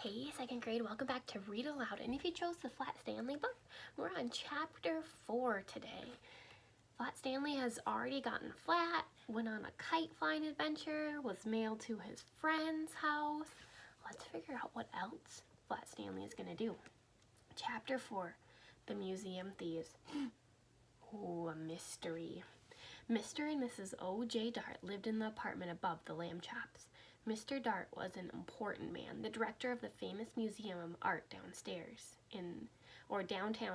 Hey, second grade, welcome back to Read Aloud. And if you chose the Flat Stanley book, we're on chapter 4 today. Flat Stanley has already gotten flat, went on a kite flying adventure, was mailed to his friend's house. Let's figure out what else Flat Stanley is going to do. Chapter 4, The Museum Thieves. Ooh, a mystery. Mr. and Mrs. O.J. Dart lived in the apartment above the lamb chops. Mr. Dart was an important man, the director of the famous Museum of Art downtown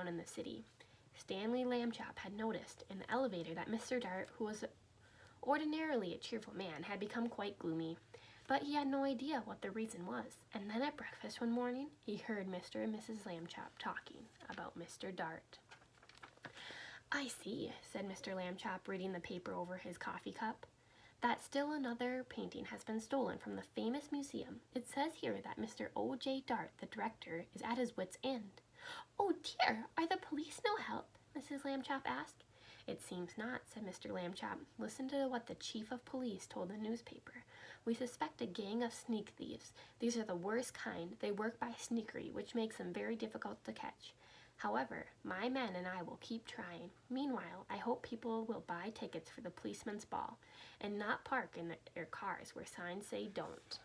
in the city. Stanley Lambchop had noticed in the elevator that Mr. Dart, who was ordinarily a cheerful man, had become quite gloomy. But he had no idea what the reason was. And then at breakfast one morning, he heard Mr. and Mrs. Lambchop talking about Mr. Dart. "I see," said Mr. Lambchop, reading the paper over his coffee cup, "that still another painting has been stolen from the famous museum. It says here that Mr. O.J. Dart, the director, is at his wit's end." "Oh dear, are the police no help?" Mrs. Lambchop asked. "It seems not," said Mr. Lambchop. "Listen to what the chief of police told the newspaper. We suspect a gang of sneak thieves. These are the worst kind. They work by sneakery, which makes them very difficult to catch. However, my men and I will keep trying. Meanwhile, I hope people will buy tickets for the policeman's ball and not park in their cars where signs say don't."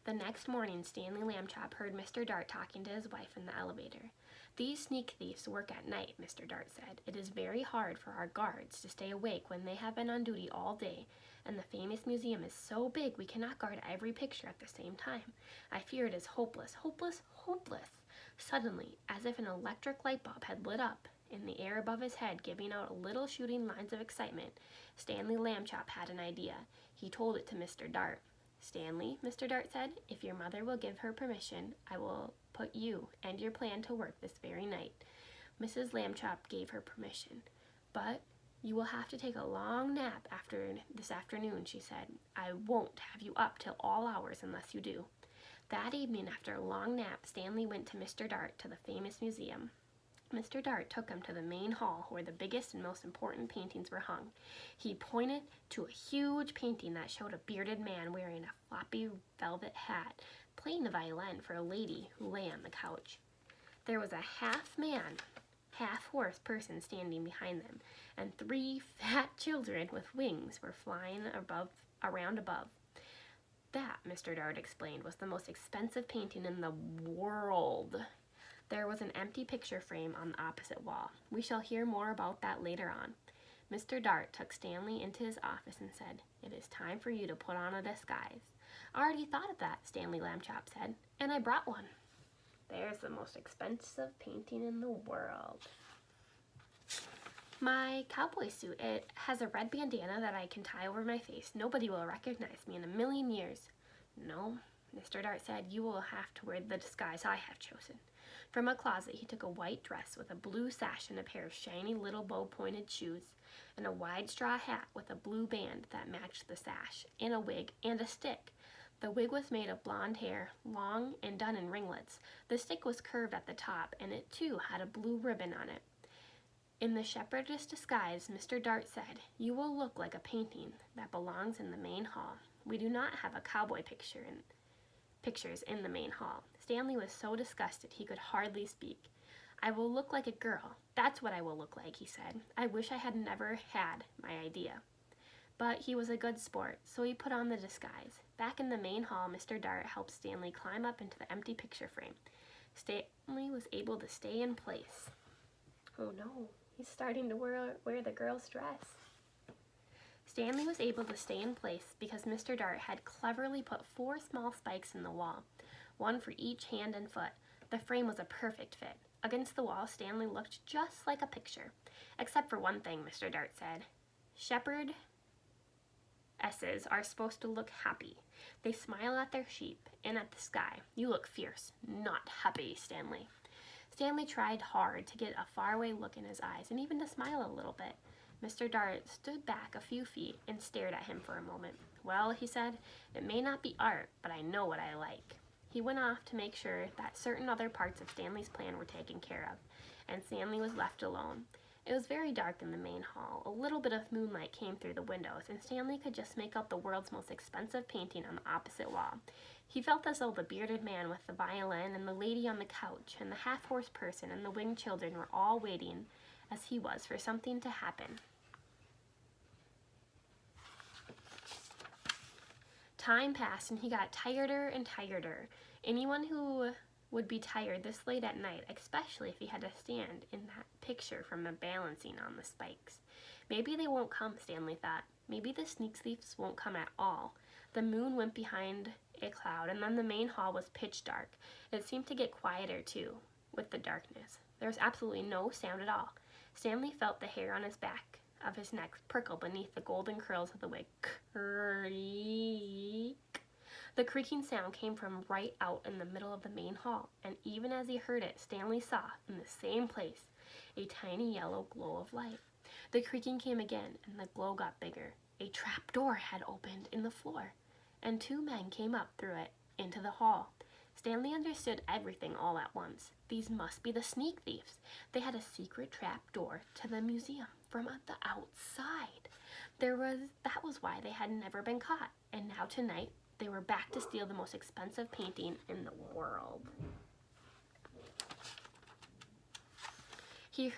The next morning, Stanley Lambchop heard Mr. Dart talking to his wife in the elevator. "These sneak thieves work at night," Mr. Dart said. "It is very hard for our guards to stay awake when they have been on duty all day, and the famous museum is so big we cannot guard every picture at the same time. I fear it is hopeless, hopeless, hopeless." Suddenly, as if an electric light bulb had lit up in the air above his head, giving out little shooting lines of excitement, Stanley Lambchop had an idea. He told it to Mr. Dart. "Stanley," Mr. Dart said, "if your mother will give her permission, I will put you and your plan to work this very night." Mrs. Lambchop gave her permission. "But you will have to take a long nap this afternoon," she said. "I won't have you up till all hours unless you do." That evening, after a long nap, Stanley went to Mr. Dart to the famous museum. Mr. Dart took him to the main hall where the biggest and most important paintings were hung. He pointed to a huge painting that showed a bearded man wearing a floppy velvet hat, playing the violin for a lady who lay on the couch. There was a half-man, half-horse person standing behind them, and 3 fat children with wings were flying around above. That, Mr. Dart explained, was the most expensive painting in the world. There was an empty picture frame on the opposite wall. We shall hear more about that later on. Mr. Dart took Stanley into his office and said, "It is time for you to put on a disguise." "I already thought of that," Stanley Lambchop said, "and I brought one." "There's the most expensive painting in the world." "My cowboy suit. It has a red bandana that I can tie over my face. Nobody will recognize me in a million years." "No," Mr. Dart said, "you will have to wear the disguise I have chosen." From a closet, he took a white dress with a blue sash and a pair of shiny little bow-pointed shoes, and a wide straw hat with a blue band that matched the sash, and a wig and a stick. The wig was made of blonde hair, long and done in ringlets. The stick was curved at the top, and it too had a blue ribbon on it. In the shepherdess disguise, Mr. Dart said, "You will look like a painting that belongs in the main hall. We do not have a cowboy pictures in the main hall." Stanley was so disgusted he could hardly speak. "I will look like a girl. That's what I will look like," he said. "I wish I had never had my idea." But he was a good sport, so he put on the disguise. Back in the main hall, Mr. Dart helped Stanley climb up into the empty picture frame. Stanley was able to stay in place. Oh no, he's starting to wear the girl's dress. Stanley was able to stay in place because Mr. Dart had cleverly put 4 small spikes in the wall, one for each hand and foot. The frame was a perfect fit. Against the wall, Stanley looked just like a picture. "Except for one thing," Mr. Dart said. "Shepherdesses are supposed to look happy. They smile at their sheep and at the sky. You look fierce, not happy, Stanley." Stanley tried hard to get a faraway look in his eyes and even to smile a little bit. Mr. Dart stood back a few feet and stared at him for a moment. "Well," he said, "it may not be art, but I know what I like." He went off to make sure that certain other parts of Stanley's plan were taken care of, and Stanley was left alone. It was very dark in the main hall. A little bit of moonlight came through the windows, and Stanley could just make out the world's most expensive painting on the opposite wall. He felt as though the bearded man with the violin and the lady on the couch and the half-horse person and the winged children were all waiting, as he was, for something to happen. Time passed, and he got tireder and tireder. Anyone who would be tired this late at night, especially if he had to stand in that picture from the balancing on the spikes. Maybe they won't come, Stanley thought. Maybe the sneak thieves won't come at all. The moon went behind a cloud, and then the main hall was pitch dark. It seemed to get quieter, too, with the darkness. There was absolutely no sound at all. Stanley felt the hair on his back of his neck prickle beneath the golden curls of the wig. Creak. The creaking sound came from right out in the middle of the main hall, and even as he heard it, Stanley saw, in the same place, a tiny yellow glow of light. The creaking came again, and the glow got bigger. A trap door had opened in the floor, and 2 men came up through it into the hall. Stanley understood everything all at once. These must be the sneak thieves. They had a secret trap door to the museum from the outside. That was why they had never been caught, and now tonight they were back to steal the most expensive painting in the world. He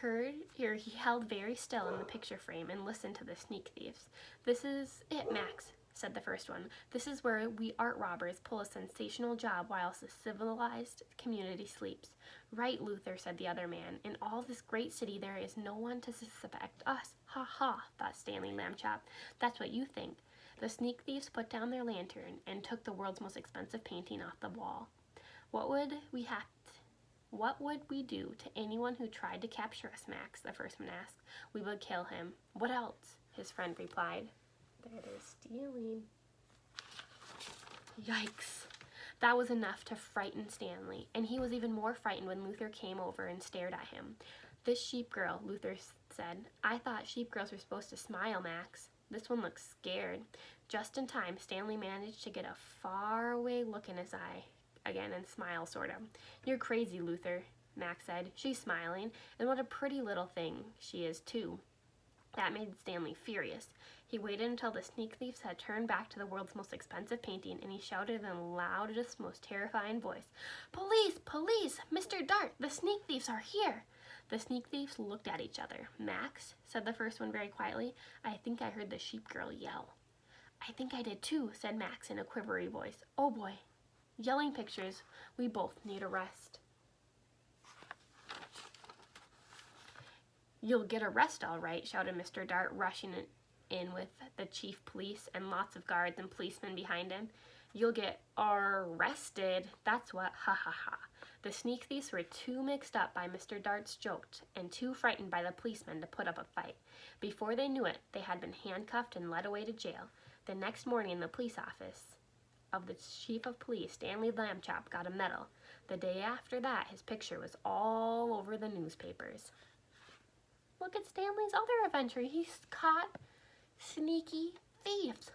held very still in the picture frame and listened to the sneak thieves. "This is it, Max," said the first one. "This is where we art robbers pull a sensational job whilst the civilized community sleeps." "Right, Luther," said the other man. "In all this great city there is no one to suspect us." "Ha ha," thought Stanley Lambchop. "That's what you think." The sneak thieves put down their lantern and took the world's most expensive painting off the wall. What would we do to anyone who tried to capture us, Max?" the first one asked. "We would kill him." "What else?" his friend replied. "They're stealing." Yikes! That was enough to frighten Stanley, and he was even more frightened when Luther came over and stared at him. "This sheep girl," Luther said. "I thought sheep girls were supposed to smile, Max. This one looks scared." Just in time, Stanley managed to get a faraway look in his eye again and smile, sort of. "You're crazy, Luther," Max said. "She's smiling, and what a pretty little thing she is, too." That made Stanley furious. He waited until the sneak thieves had turned back to the world's most expensive painting, and he shouted in the loudest, most terrifying voice, "Police! Police! Mr. Dart, the sneak thieves are here!" The sneak thieves looked at each other. "Max," said the first one very quietly, "I think I heard the sheep girl yell." "I think I did too," said Max in a quivery voice. "Oh boy. Yelling pictures. We both need a rest." "You'll get a rest all right," shouted Mr. Dart, rushing in with the chief police and lots of guards and policemen behind him. "You'll get arrested, that's what, ha ha ha." The sneak thieves were too mixed up by Mr. Dart's joke and too frightened by the policemen to put up a fight. Before they knew it, they had been handcuffed and led away to jail. The next morning in the police office of the chief of police, Stanley Lambchop, got a medal. The day after that, his picture was all over the newspapers. Look at Stanley's other adventure. He's caught sneaky thieves.